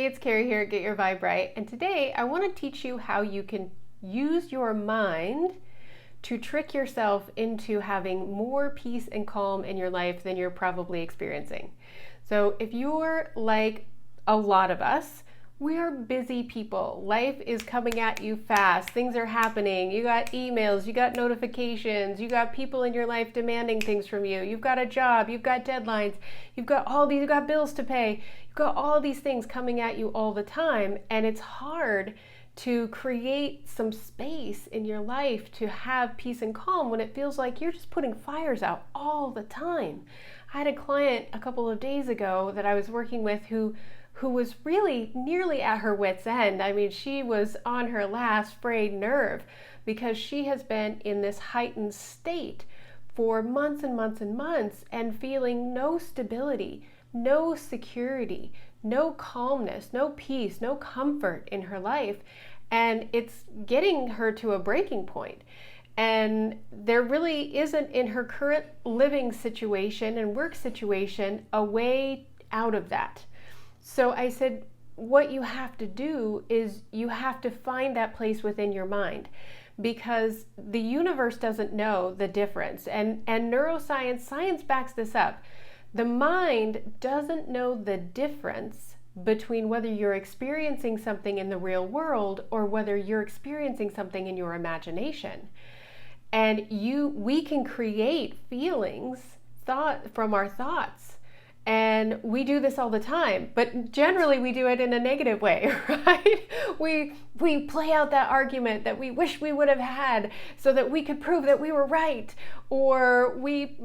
Hey, it's Carrie here at Get Your Vibe Right, and today I want to teach you how you can use your mind to trick yourself into having more peace and calm in your life than you're probably experiencing. So if you're like a lot of us, we are busy people. Life is coming at you fast. Things are happening. You got emails, you got notifications, you got people in your life demanding things from you. You've got a job, you've got deadlines, you've got bills to pay. You've got all these things coming at you all the time, and it's hard to create some space in your life to have peace and calm when it feels like you're just putting fires out all the time. I had a client a couple of days ago that I was working with who was really nearly at her wit's end. I mean, she was on her last frayed nerve because she has been in this heightened state for months and months and months and feeling no stability, no security, no calmness, no peace, no comfort in her life. And it's getting her to a breaking point. And there really isn't in her current living situation and work situation a way out of that. So I said, what you have to do is you have to find that place within your mind, because the universe doesn't know the difference. And science backs this up. The mind doesn't know the difference between whether you're experiencing something in the real world or whether you're experiencing something in your imagination. And we can create feelings from our thoughts. And we do this all the time, but generally we do it in a negative way, right? We play out that argument that we wish we would have had so that we could prove that we were right. Or we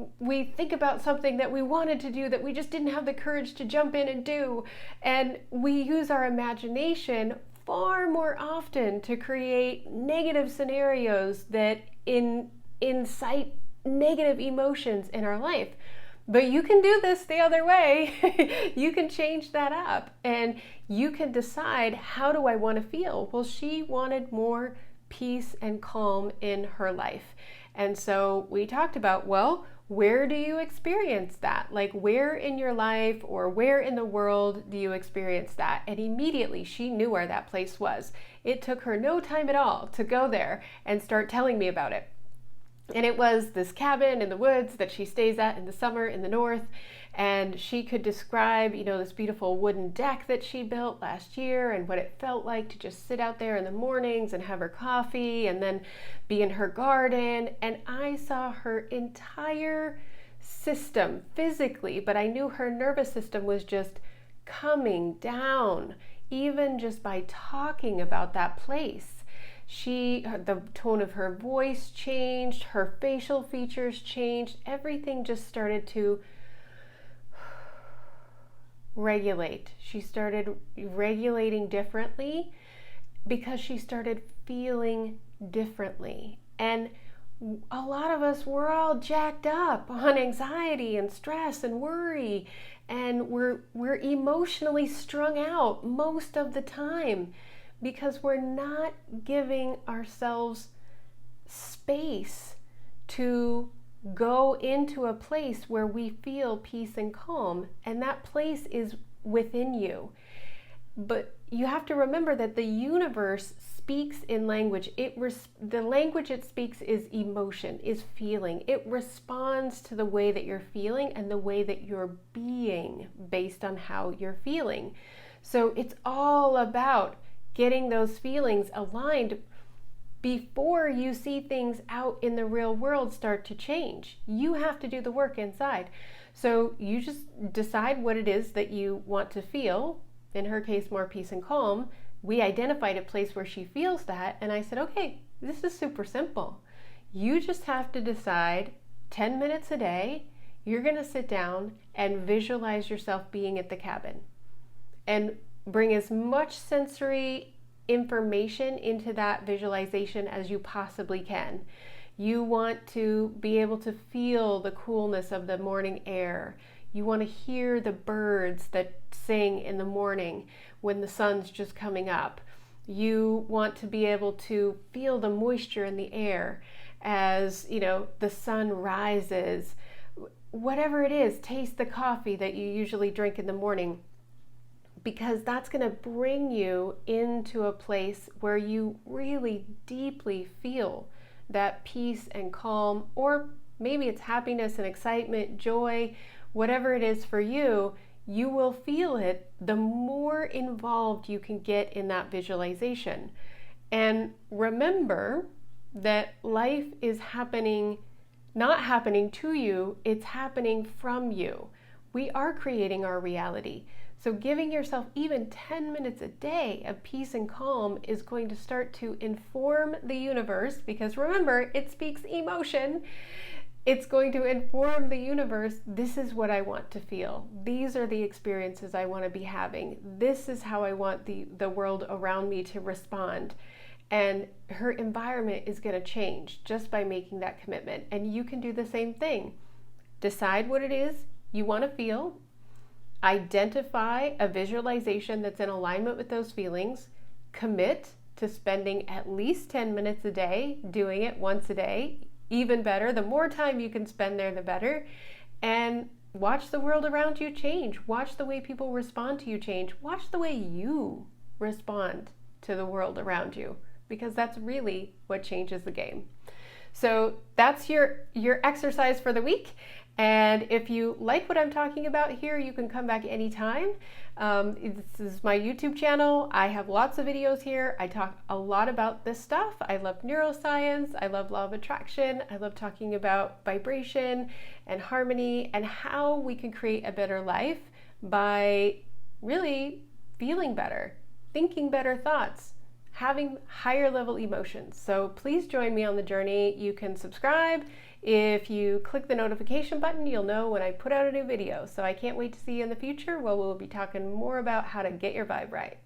think about something that we wanted to do that we just didn't have the courage to jump in and do. And we use our imagination far more often to create negative scenarios that incite negative emotions in our life. But you can do this the other way. You can change that up and you can decide, how do I want to feel? Well, she wanted more peace and calm in her life. And so we talked about, well, where do you experience that? Like, where in your life or where in the world do you experience that? And immediately she knew where that place was. It took her no time at all to go there and start telling me about it. And it was this cabin in the woods that she stays at in the summer in the north. And she could describe, this beautiful wooden deck that she built last year and what it felt like to just sit out there in the mornings and have her coffee and then be in her garden. And I saw her entire system physically, but I knew her nervous system was just coming down, even just by talking about that place. The tone of her voice changed, her facial features changed, everything just started to regulate. She started regulating differently because she started feeling differently. And a lot of us, we're all jacked up on anxiety and stress and worry, and we're emotionally strung out most of the time, because we're not giving ourselves space to go into a place where we feel peace and calm. And that place is within you. But you have to remember that the universe speaks in language. The language it speaks is emotion, is feeling. It responds to the way that you're feeling and the way that you're being based on how you're feeling. So it's all about getting those feelings aligned before you see things out in the real world start to change. You have to do the work inside. So you just decide what it is that you want to feel. In her case, more peace and calm. We identified a place where she feels that, and I said, okay, this is super simple. You just have to decide 10 minutes a day, you're going to sit down and visualize yourself being at the cabin. And bring as much sensory information into that visualization as you possibly can. You want to be able to feel the coolness of the morning air. You want to hear the birds that sing in the morning when the sun's just coming up. You want to be able to feel the moisture in the air as, the sun rises. Whatever it is, taste the coffee that you usually drink in the morning. because that's going to bring you into a place where you really deeply feel that peace and calm, or maybe it's happiness and excitement, joy, whatever it is for you. You will feel it the more involved you can get in that visualization. And remember that life is happening, not happening to you, it's happening from you. We are creating our reality. So giving yourself even 10 minutes a day of peace and calm is going to start to inform the universe, because remember, it speaks emotion. It's going to inform the universe, this is what I want to feel. These are the experiences I want to be having. This is how I want the world around me to respond. And her environment is going to change just by making that commitment. And you can do the same thing. Decide what it is you want to feel. Identify a visualization that's in alignment with those feelings. Commit to spending at least 10 minutes a day, doing it once a day. Even better, the more time you can spend there, the better. And watch the world around you change. Watch the way people respond to you change. Watch the way you respond to the world around you, because that's really what changes the game. So that's your exercise for the week. And if you like what I'm talking about here, you can come back anytime. This is my YouTube channel. I have lots of videos here. I talk a lot about this stuff. I love neuroscience. I love law of attraction. I love talking about vibration and harmony and how we can create a better life by really feeling better, thinking better thoughts, having higher level emotions. So please join me on the journey. You can subscribe. If you click the notification button, you'll know when I put out a new video. So I can't wait to see you in the future, where we'll be talking more about how to get your vibe right.